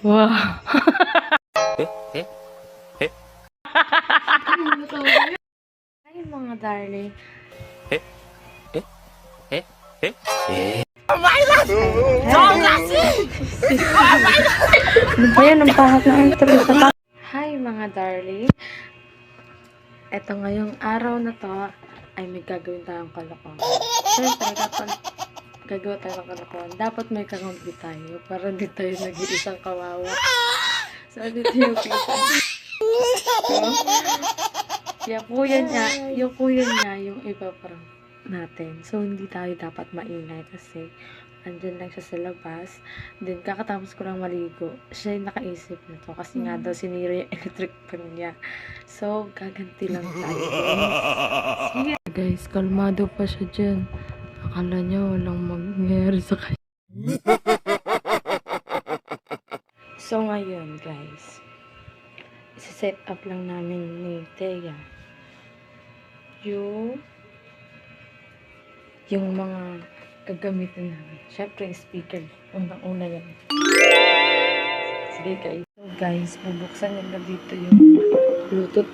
Wow. Hi mga darling. Oh my God! Ano ba yan? Ang pahak na intro sa Hi mga darling. Eto ngayong araw na to ay may gagawin tayong kalokohan. Siyempre kapag gagawa tayo ng kalokohan, dapat may kakampi tayo para di tayo nag-iisang kawawa. So, dito yung pizza. Yung kuya niya, yung iba parang natin. So, hindi tayo dapat maingay kasi andyan lang siya sa labas. Then, kakatapos ko lang maligo. Siya yung nakaisip nito kasi nga daw sinira yung electric pan niya. So, gaganti lang tayo. Sige. Guys, kalmado pa siya dyan. Akala niya walang mangyayari sa kanya. So, ngayon, guys, isa-set up lang namin ni Thea yung mga gagamitin namin. Siyempre, speaker. Unang-una yan. Sige, guys. So, guys, bubuksan niyo na dito yung Bluetooth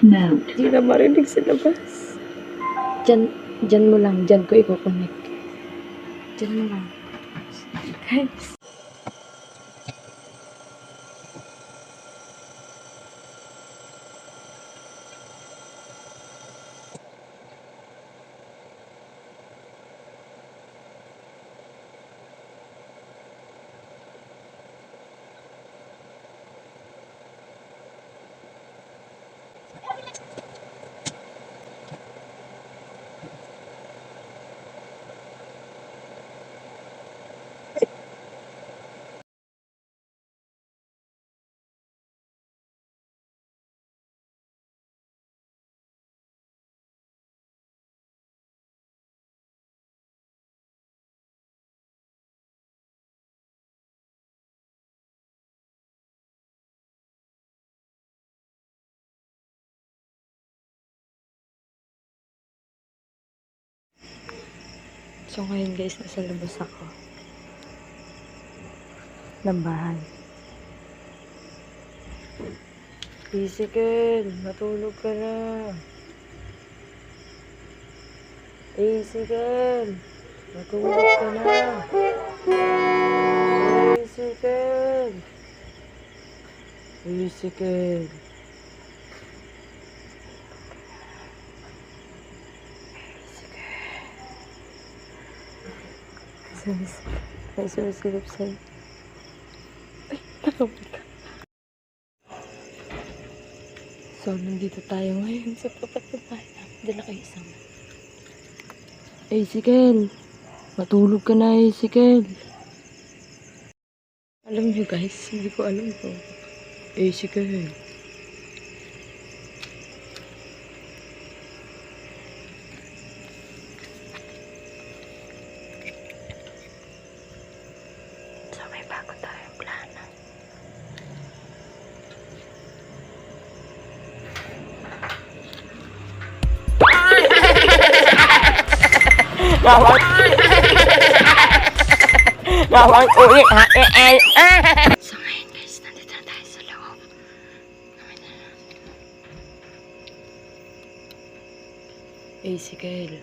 mount. Hindi na marinig sa labas. Diyan mo lang. Diyan ko i-connect. Diyan mo lang. Guys. So, ngayon guys, nasa labas ako ng bahay. Isikel, matulog ka na. Isikel, matulog ka na. Isikel. Isikel. May sumisilip sa'yo. Ay, nakapit ka. So, nandito tayo ngayon sa tapat ng bahay namin. Dala kayo isang. Isikel, matulog ka na, Isikel. Alam nyo guys, hindi ko alam po. Isikel. So, may bago tayong plano. Bawang uwi ha. So ngayon guys, nandito na tayo sa loob. Isikel.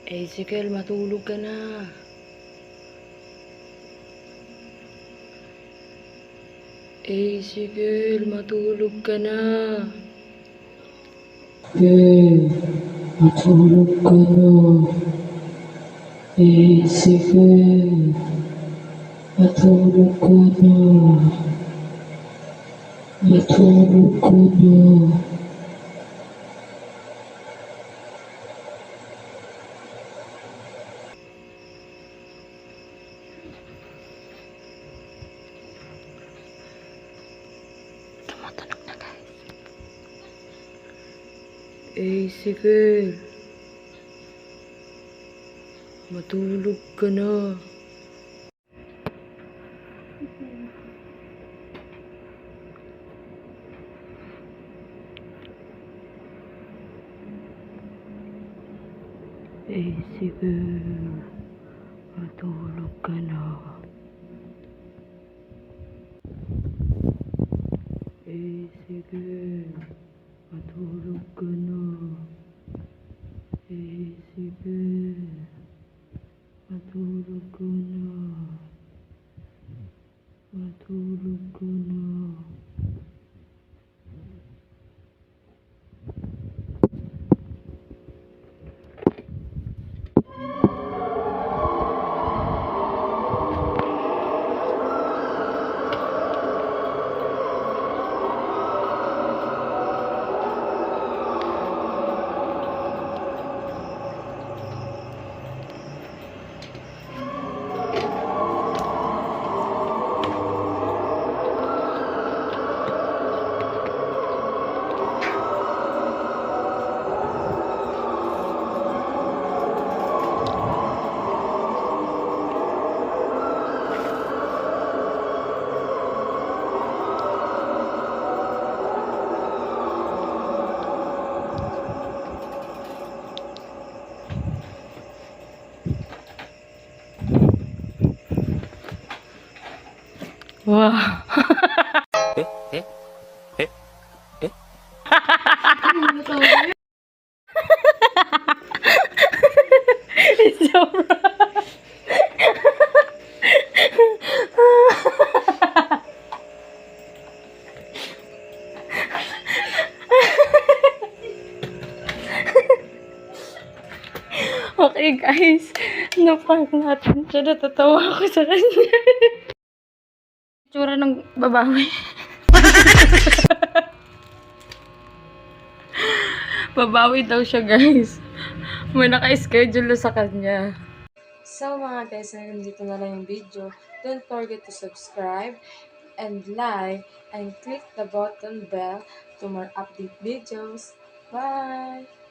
Isikel, matulog ka na. Isikel, matulog ka na. Matulog ka na. Sige, matulog ka na. Matulog ka na. Tumutunog na guys. Sige, matulog ka na. Sige, matulog ka na. sige. Matulog ka na. Sige. Matulog ka na. Matulog ka na. Wow. Sobra. Okay guys, na-prank natin siya. Natatawa ako sa kanya. Tsura ng babawi. Babawi daw siya guys. May naka-schedule sa kanya. So mga guys, nandito na lang yung video. Don't forget to subscribe and like and click the button bell to more update videos. Bye!